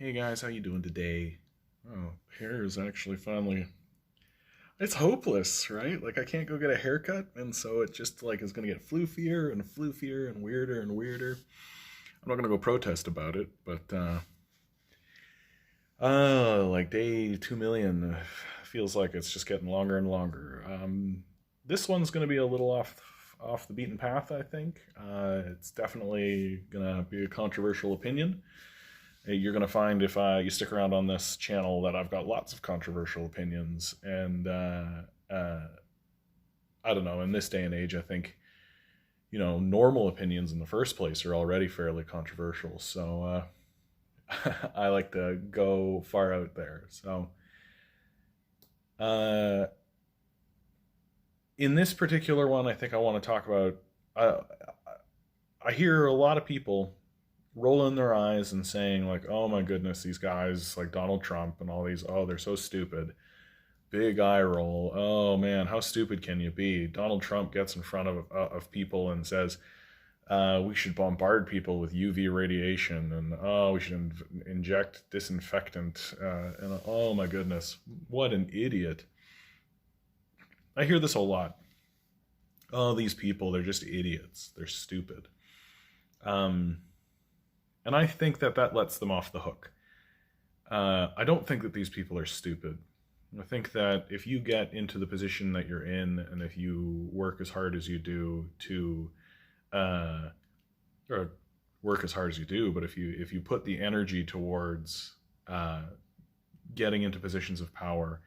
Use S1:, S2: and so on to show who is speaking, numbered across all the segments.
S1: Hey guys, how you doing today? Oh, hair is actually finally it's hopeless, right? Like I can't go get a haircut, and so it just like is gonna get floofier and weirder and weirder. I'm not gonna go protest about it, but like day 2 million feels like it's just getting longer and longer. This one's gonna be a little off the beaten path, I think. It's definitely gonna be a controversial opinion. You're going to find if you stick around on this channel that I've got lots of controversial opinions. And I don't know, in this day and age, I think, normal opinions in the first place are already fairly controversial. So I like to go far out there. So uh, in this particular one, I think I want to talk about. Uh, I hear a lot of people rolling their eyes and saying like, "Oh my goodness, these guys like Donald Trump and all these, oh, they're so stupid." Big eye roll. Oh man, how stupid can you be? Donald Trump gets in front of people and says, "We should bombard people with UV radiation, and oh, we should inject disinfectant." And oh my goodness, what an idiot! I hear this a lot. Oh, these people, they're just idiots. They're stupid. Um, and I think that that lets them off the hook. I don't think that these people are stupid. I think that if you get into the position that you're in, and if you work as hard as you do to, uh, or work as hard as you do, but if you put the energy towards uh, getting into positions of power,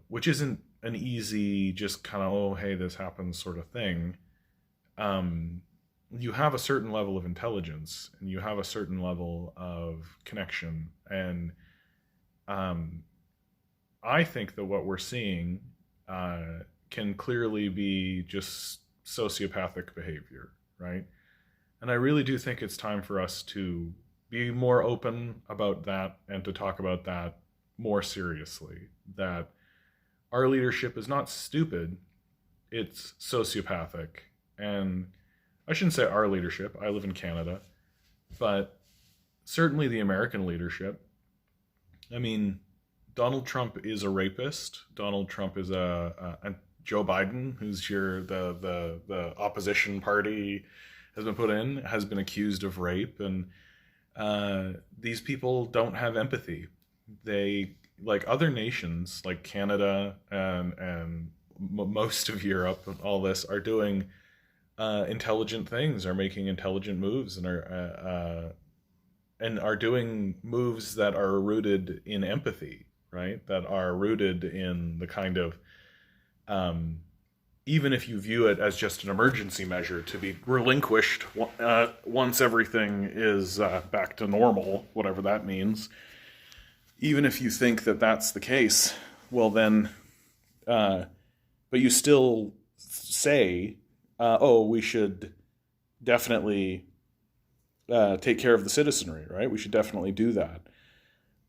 S1: which isn't an easy just kind of, oh hey, this happens sort of thing. Um, you have a certain level of intelligence and you have a certain level of connection, and um, I think that what we're seeing can clearly be just sociopathic behavior, right? And I really do think it's time for us to be more open about that and to talk about that more seriously. That our leadership is not stupid, it's sociopathic. And I shouldn't say our leadership, I live in Canada, but certainly the American leadership. I mean, Donald Trump is a rapist. Donald Trump is a Joe Biden, who's the opposition party, has been put in, has been accused of rape, and these people don't have empathy. They, like other nations, like Canada and most of Europe and all this, are doing intelligent things, are making intelligent moves, and are doing moves that are rooted in empathy, right? That are rooted in the kind of, even if you view it as just an emergency measure to be relinquished once everything is back to normal, whatever that means. Even if you think that that's the case, well then, but you still say, oh, we should definitely take care of the citizenry, right? We should definitely do that.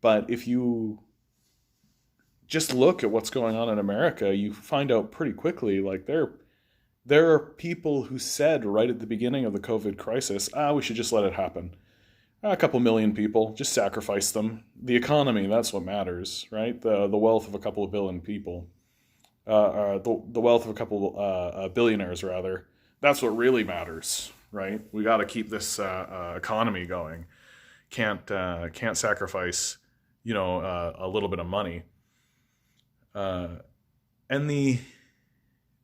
S1: But if you just look at what's going on in America, you find out pretty quickly, like there are people who said right at the beginning of the COVID crisis, we should just let it happen. A couple million people, just sacrifice them. The economy, that's what matters, right? The wealth of a couple of billion people, the wealth of a couple billionaires rather. That's what really matters, right? We got to keep this economy going. Can't sacrifice, a little bit of money. Uh, and the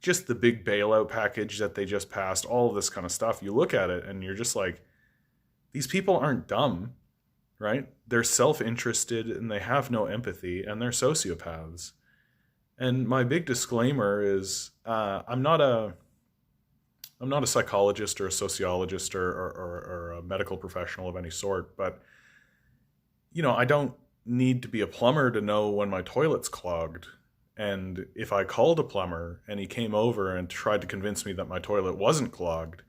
S1: big bailout package that they just passed, all of this kind of stuff. You look at it and you're just like, these people aren't dumb, right? They're self-interested and they have no empathy, and they're sociopaths. And my big disclaimer is, I'm not a psychologist or a sociologist or a medical professional of any sort, but I don't need to be a plumber to know when my toilet's clogged. And if I called a plumber and he came over and tried to convince me that my toilet wasn't clogged,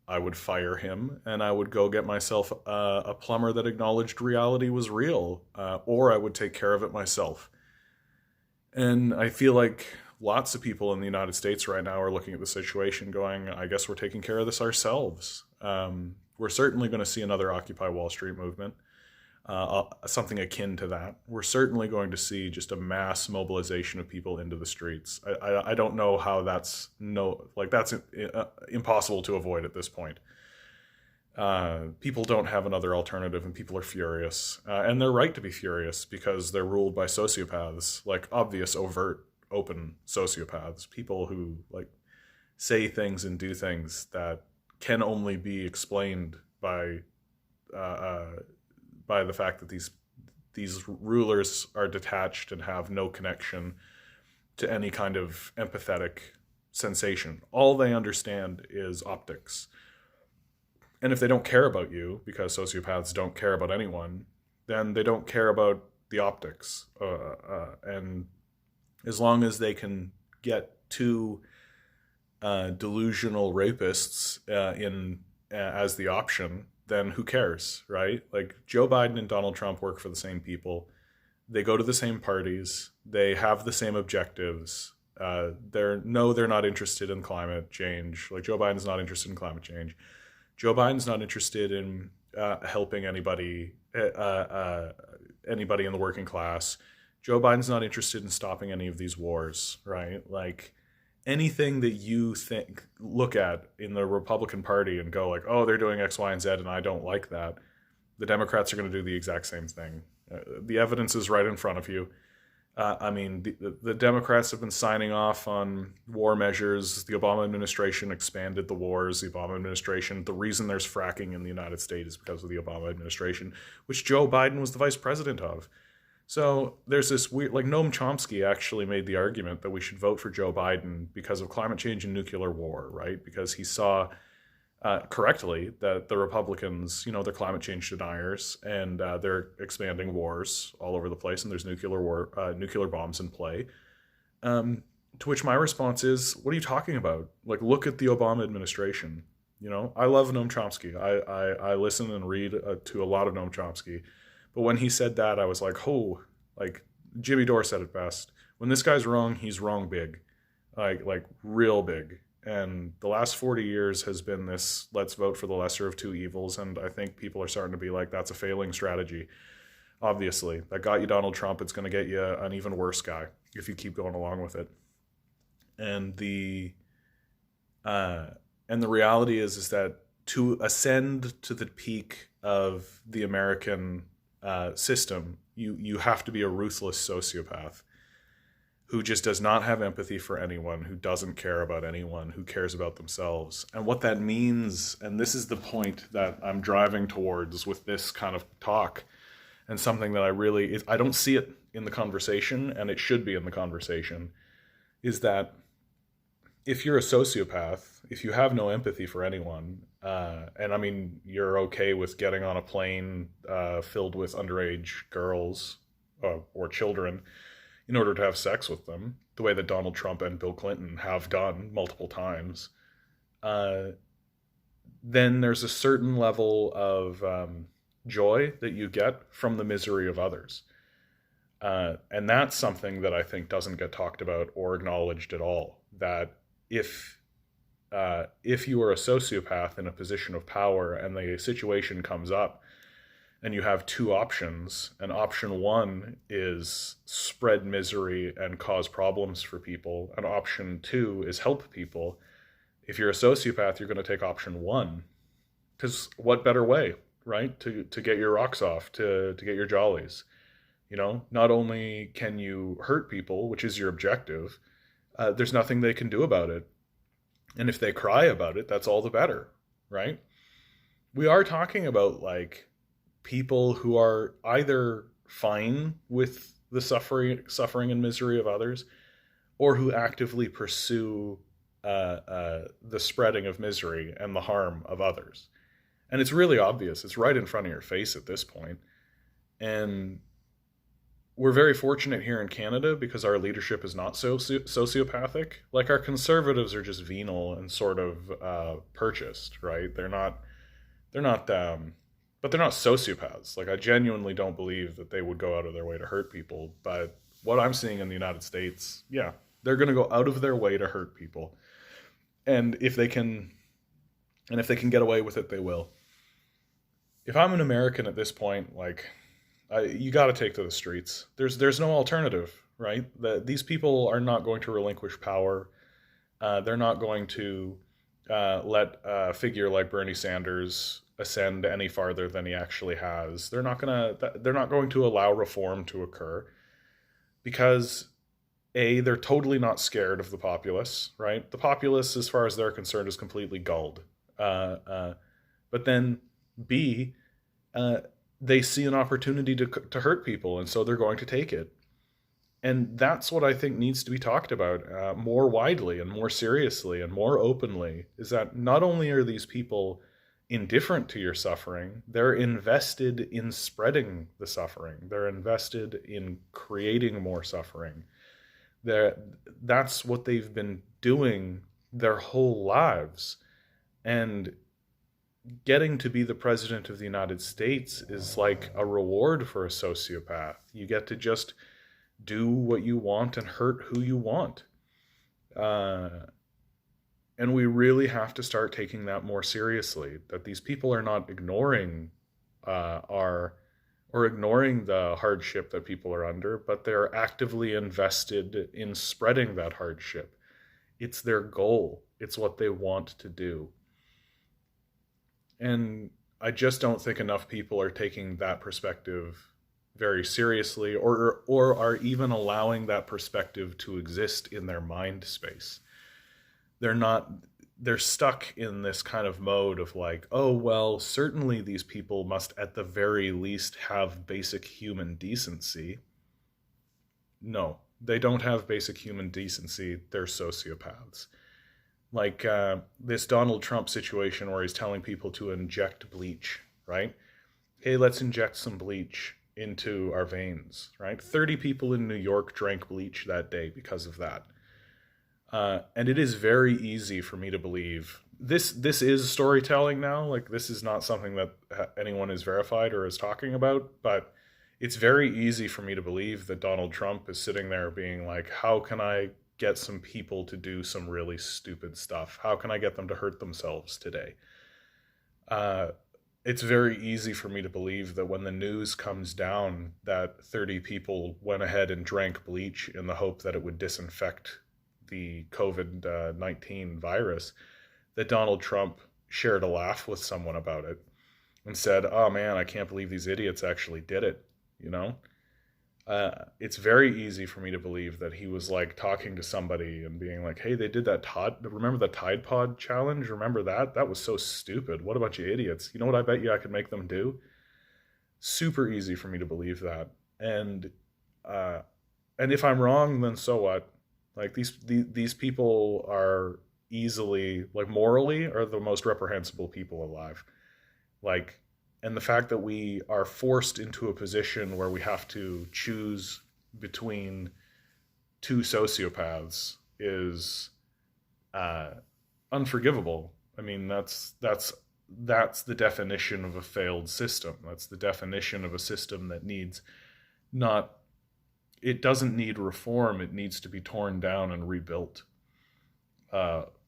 S1: I would fire him and I would go get myself a plumber that acknowledged reality was real, or I would take care of it myself. And I feel like lots of people in the United States right now are looking at the situation going, I guess we're taking care of this ourselves. We're certainly going to see another Occupy Wall Street movement. something akin to that. We're certainly going to see just a mass mobilization of people into the streets. I don't know how that's that's impossible to avoid at this point. People don't have another alternative, and people are furious, and they're right to be furious because they're ruled by sociopaths, like obvious, overt, open sociopaths, people who like say things and do things that can only be explained by the fact that these rulers are detached and have no connection to any kind of empathetic sensation. All they understand is optics. And if they don't care about you, because sociopaths don't care about anyone, then they don't care about the optics. And as long as they can get two delusional rapists in as the option, then who cares, right? Like Joe Biden and Donald Trump work for the same people. They go to the same parties. They have the same objectives. They're not interested in climate change. Like Joe Biden's not interested in climate change. Joe Biden's not interested in helping anybody in the working class. Joe Biden's not interested in stopping any of these wars, right? Like anything that you look at in the Republican Party and go like, oh, they're doing X, Y, and Z, and I don't like that. The Democrats are going to do the exact same thing. The evidence is right in front of you. The Democrats have been signing off on war measures. The Obama administration expanded the wars. The reason there's fracking in the United States is because of the Obama administration, which Joe Biden was the vice president of. So there's this weird, like Noam Chomsky actually made the argument that we should vote for Joe Biden because of climate change and nuclear war, right? Because he saw correctly that the Republicans, they're climate change deniers, and they're expanding wars all over the place, and there's nuclear bombs in play. To which my response is, what are you talking about? Like, look at the Obama administration. I love Noam Chomsky. I listen and read to a lot of Noam Chomsky. But when he said that, I was like, oh, like Jimmy Dore said it best. When this guy's wrong, he's wrong big, like real big. And the last 40 years has been this, let's vote for the lesser of two evils. And I think people are starting to be like, that's a failing strategy. Obviously, that got you Donald Trump. It's going to get you an even worse guy if you keep going along with it. And the reality is that to ascend to the peak of the American system, you have to be a ruthless sociopath who just does not have empathy for anyone, who doesn't care about anyone, who cares about themselves. And what that means, and this is the point that I'm driving towards with this kind of talk, and something that I don't see it in the conversation, and it should be in the conversation, is that if you're a sociopath, if you have no empathy for anyone, and you're okay with getting on a plane filled with underage girls or children in order to have sex with them, the way that Donald Trump and Bill Clinton have done multiple times, then there's a certain level of joy that you get from the misery of others. And that's something that I think doesn't get talked about or acknowledged at all. That if you are a sociopath in a position of power and the situation comes up and you have two options, and option one is spread misery and cause problems for people, and option two is help people, if you're a sociopath, you're going to take option one. Because what better way, right, to get your rocks off, to get your jollies? Not only can you hurt people, which is your objective, there's nothing they can do about it. And if they cry about it, that's all the better, right? We are talking about like people who are either fine with the suffering and misery of others, or who actively pursue the spreading of misery and the harm of others. And it's really obvious. It's right in front of your face at this point. And we're very fortunate here in Canada because our leadership is not so sociopathic. Like our conservatives are just venal and sort of purchased, right? But they're not sociopaths. Like I genuinely don't believe that they would go out of their way to hurt people. But what I'm seeing in the United States, yeah, they're going to go out of their way to hurt people. And if they can get away with it, they will. If I'm an American at this point, like You got to take to the streets. There's no alternative, right? These people are not going to relinquish power. They're not going to let a figure like Bernie Sanders ascend any farther than he actually has. They're not going to allow reform to occur because they're totally not scared of the populace, right? The populace, as far as they're concerned, is completely gulled. But then B, uh, they see an opportunity to hurt people, and so they're going to take it. And that's what I think needs to be talked about more widely and more seriously and more openly, is that not only are these people indifferent to your suffering, they're invested in spreading the suffering. They're invested in creating more suffering. That's what they've been doing their whole lives. And getting to be the president of the United States is like a reward for a sociopath. You get to just do what you want and hurt who you want. Uh, and we really have to start taking that more seriously, that these people are not ignoring our or ignoring the hardship that people are under, but they're actively invested in spreading that hardship. It's their goal. It's what they want to do. And I just don't think enough people are taking that perspective very seriously, or are even allowing that perspective to exist in their mind space. They're not they're stuck in this kind of mode of like, oh well, certainly these people must at the very least have basic human decency. No, they don't have basic human decency. They're sociopaths. Like this Donald Trump situation where he's telling people to inject bleach, right? Hey, let's inject some bleach into our veins, right? 30 people in New York drank bleach that day because of that. And it is very easy for me to believe this is storytelling now. Like, this is not something that anyone is verified or is talking about, but it's very easy for me to believe that Donald Trump is sitting there being like, how can I get some people to do some really stupid stuff? How can I get them to hurt themselves today? Uh, it's very easy for me to believe that when the news comes down that 30 people went ahead and drank bleach in the hope that it would disinfect the COVID-19 virus, that Donald Trump shared a laugh with someone about it and said, oh man, I can't believe these idiots actually did it, you know? It's very easy for me to believe that he was like talking to somebody and being like, hey, they did that remember the Tide Pod challenge? Remember that? That was so stupid. What a bunch of idiots. You know what I bet you I could make them do? Super easy for me to believe that. Uh, and if I'm wrong, then so what? Like these people are easily, like, morally are the most reprehensible people alive. Like, and the fact that we are forced into a position where we have to choose between two sociopaths is uh, unforgivable. I mean, that's the definition of a failed system. That's the definition of a system that needs not it doesn't need reform. It needs to be torn down and rebuilt.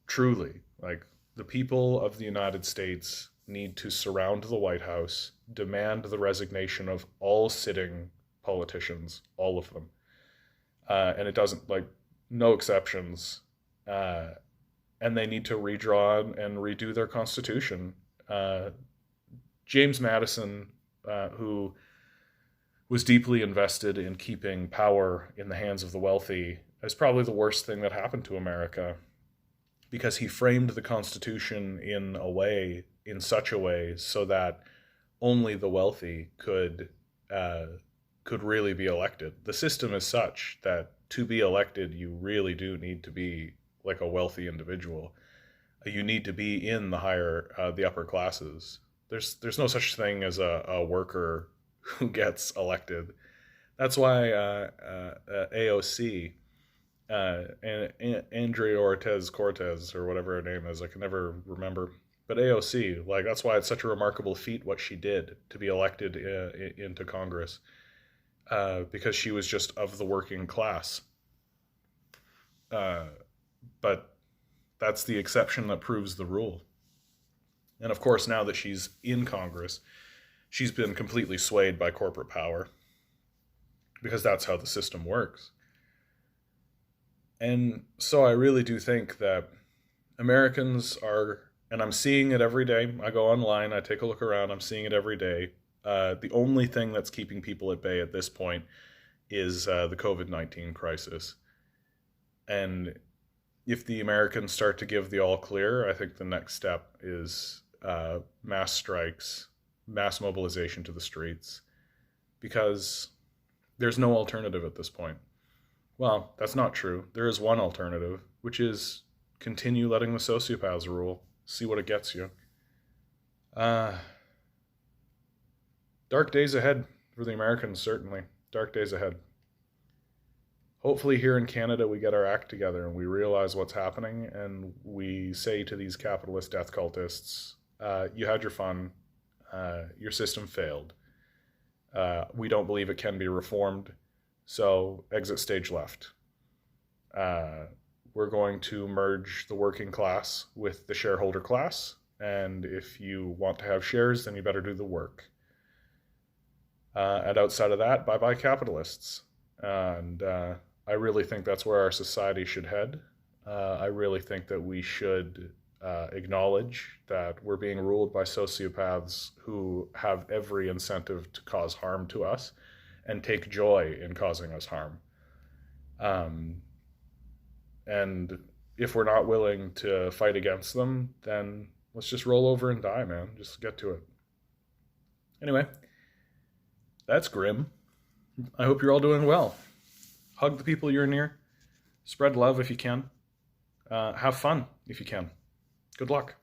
S1: Truly, like, the people of the United States need to surround the White House, demand the resignation of all sitting politicians, all of them. And it doesn't, like, no exceptions. And they need to redraw and redo their constitution. James Madison, who was deeply invested in keeping power in the hands of the wealthy, is probably the worst thing that happened to America, because he framed the Constitution in such a way so that only the wealthy could really be elected. The system is such that to be elected, you really do need to be like a wealthy individual. You need to be in the upper classes. There's no such thing as a worker who gets elected. That's why AOC, Andrea Ortiz Cortez, or whatever her name is, I can never remember. But AOC, like, that's why it's such a remarkable feat what she did to be elected into Congress, because she was just of the working class. But that's the exception that proves the rule. And of course, now that she's in Congress, she's been completely swayed by corporate power because that's how the system works. And so I really do think that Americans are, and I'm seeing it every day. I go online, I take a look around, I'm seeing it every day. The only thing that's keeping people at bay at this point is the COVID-19 crisis. And if the Americans start to give the all clear, I think the next step is mass strikes, mass mobilization to the streets, because there's no alternative at this point. Well, that's not true. There is one alternative, which is continue letting the sociopaths rule. See what it gets you. Dark days ahead for the Americans, certainly. Dark days ahead. Hopefully here in Canada we get our act together and we realize what's happening and we say to these capitalist death cultists, you had your fun, your system failed. We don't believe it can be reformed, so exit stage left. We're going to merge the working class with the shareholder class, and if you want to have shares, then you better do the work. And outside of that, bye-bye capitalists. And I really think that's where our society should head. I really think that we should acknowledge that we're being ruled by sociopaths who have every incentive to cause harm to us and take joy in causing us harm. And if we're not willing to fight against them, then let's just roll over and die, man. Just get to it. Anyway, that's grim. I hope you're all doing well. Hug the people you're near. Spread love if you can. Have fun if you can. Good luck.